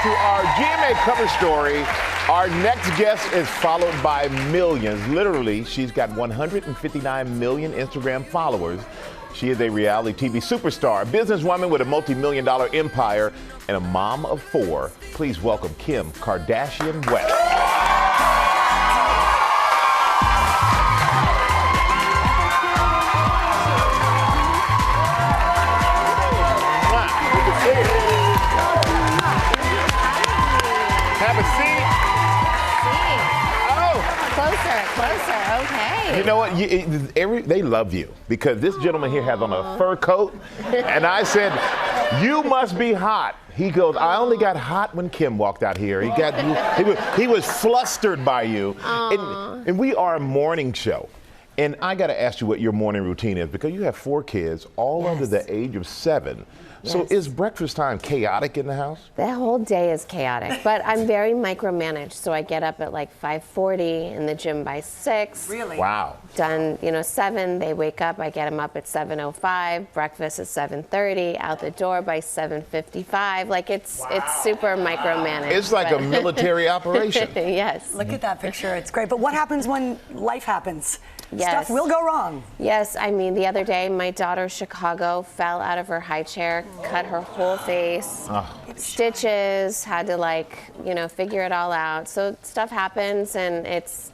to our GMA cover story. Our next guest is followed by millions. Literally, she's got 159 million Instagram followers. She is a reality TV superstar, a businesswoman with a multi-million-dollar empire, and a mom of 4. Please welcome Kim Kardashian West. Have a seat. Closer, okay. You know what? They love you because this gentleman here has on a fur coat, and I said, "You must be hot." He goes, "I only got hot when Kim walked out here. He was flustered by you." And we are a morning show. And I got to ask you what your morning routine is because you have 4 kids, all under the age of 7. So is breakfast time chaotic in the house? The whole day is chaotic, but I'm very micromanaged. So I get up at like 5:40, in the gym by 6. Really? Wow. Done, 7. They wake up. I get them up at 7:05. Breakfast at 7:30. Out the door by 7:55. Like it's super micromanaged. It's like a military operation. Yes. Look at that picture. It's great. But what happens when life happens? Yes. Stuff will go wrong. Yes, I mean, the other day, my daughter, Chicago, fell out of her high chair, cut her whole face, stitches, had to figure it all out. So stuff happens, and it's,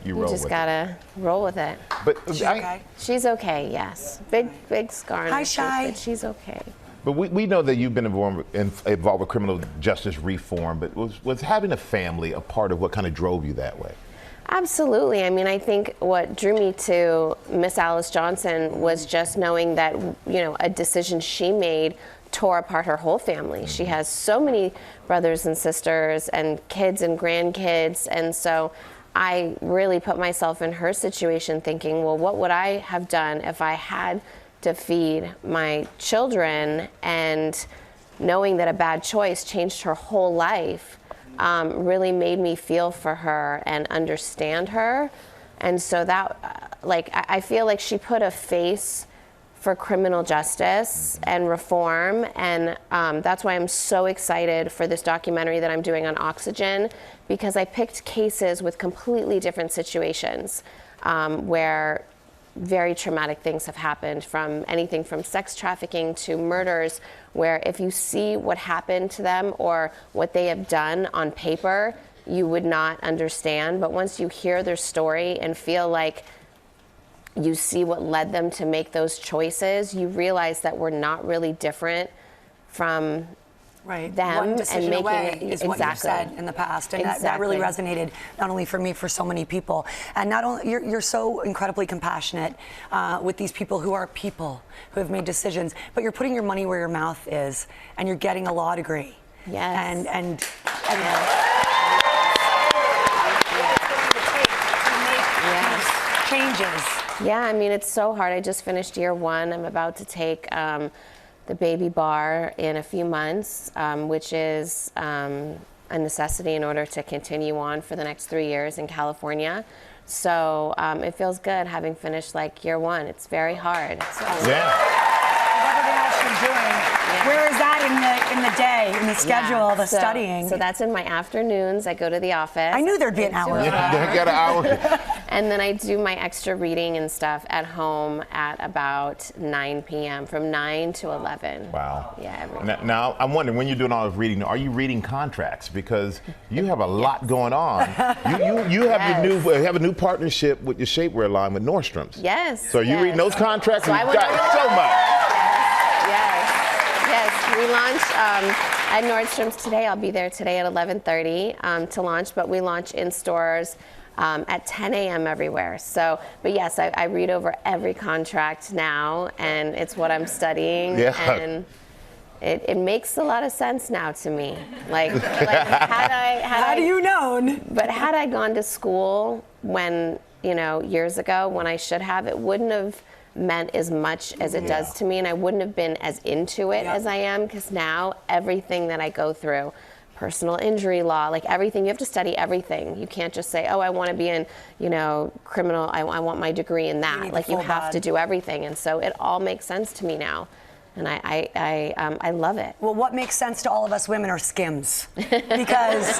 you just gotta roll with it. But She's okay? She's okay, yes. Big scar on her cheek, Shy. but she's okay. But we know that you've been involved with criminal justice reform, but was having a family a part of what kind of drove you that way? Absolutely. I mean, I think what drew me to Miss Alice Johnson was just knowing that, a decision she made tore apart her whole family. She has so many brothers and sisters and kids and grandkids. And so I really put myself in her situation thinking, well, what would I have done if I had to feed my children? And knowing that a bad choice changed her whole life really made me feel for her and understand her. And so that, I feel like she put a face for criminal justice and reform. And that's why I'm so excited for this documentary that I'm doing on Oxygen, because I picked cases with completely different situations where very traumatic things have happened, from anything from sex trafficking to murders, where if you see what happened to them or what they have done on paper, you would not understand. But once you hear their story and feel like you see what led them to make those choices, you realize that we're not really different from them. One decision and making away is what you've said in the past, and that really resonated not only for me, for so many people. And not only you're so incredibly compassionate with these people who have made decisions, but you're putting your money where your mouth is, and you're getting a law degree. Yes. And changes. Yeah, I mean, it's so hard. I just finished year 1. I'm about to take the baby bar in a few months, which is a necessity in order to continue on for the next 3 years in California. So it feels good having finished year 1. It's very hard. So. Everything else you're doing. Where is that in the day, in the schedule, the studying? So that's in my afternoons. I go to the office. I knew there'd be an hour. Yeah, they got an hour. And then I do my extra reading and stuff at home at about 9 p.m., from 9 to 11. Wow. Yeah. Now, I'm wondering, when you're doing all this reading, are you reading contracts? Because you have a lot going on. You have a new partnership with your shapewear line with Nordstrom's. Yes. So you reading those contracts? So You've got so much. Yes, we launched at Nordstrom's today. I'll be there today at 11:30 to launch, but we launch in stores at 10 a.m. everywhere. So, but yes, I read over every contract now, and it's what I'm studying. Yeah. And it makes a lot of sense now to me. Had do you known? But had I gone to school when, years ago, when I should have, it wouldn't have meant as much as it does to me, and I wouldn't have been as into it as I am, because now everything that I go through, personal injury law, everything, you have to study everything. You can't just say, oh, I want to be in, criminal, I want my degree in that. You have to do everything. And so it all makes sense to me now. and I love it. Well, what makes sense to all of us women are Skims, because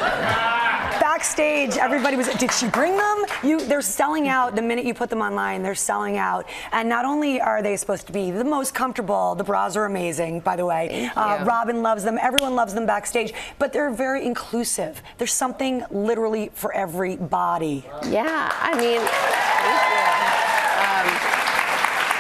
backstage everybody was, did she bring them? They're selling out the minute you put them online. They're selling out, and not only are they supposed to be the most comfortable, the bras are amazing, by the way. Robin loves them. Everyone loves them backstage, but they're very inclusive. There's something literally for every body. Yeah, I mean,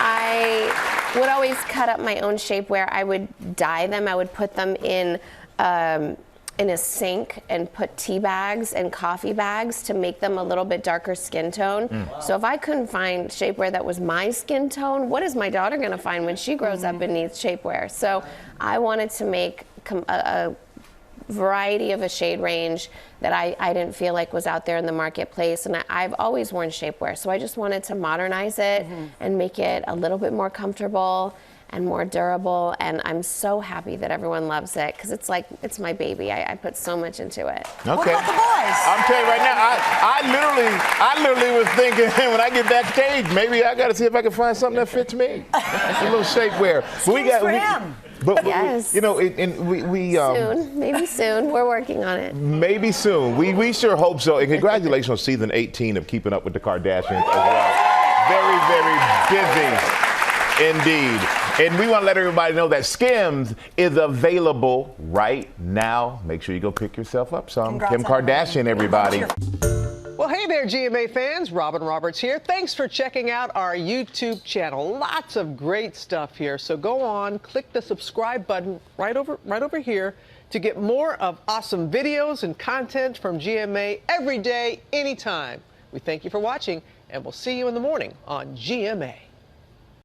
I would always cut up my own shapewear. I would dye them. I would put them in a sink and put tea bags and coffee bags to make them a little bit darker skin tone. So if I couldn't find shapewear that was my skin tone, what is my daughter going to find when she grows up and needs shapewear? So I wanted to make a variety of a shade range that I didn't feel like was out there in the marketplace, and I've always worn shapewear, so I just wanted to modernize it and make it a little bit more comfortable and more durable, and I'm so happy that everyone loves it, because it's like, it's my baby. I put so much into it. Okay. What about the boys? I'm telling you right now, I literally was thinking when I get backstage, maybe I got to see if I can find something that fits me. A little shapewear. For him. But Yes. you know, we Soon, maybe soon. We're working on it. maybe soon. We sure hope so. And congratulations on season 18 of Keeping Up with the Kardashians as well. Very, very busy indeed. And we want to let everybody know that Skims is available right now. Make sure you go pick yourself up some. Congrats Kim Kardashian, everybody. Well, hey there, GMA fans. Robin Roberts here. Thanks for checking out our YouTube channel. Lots of great stuff here. So go on, click the subscribe button right over here to get more of awesome videos and content from GMA every day, anytime. We thank you for watching, and we'll see you in the morning on GMA.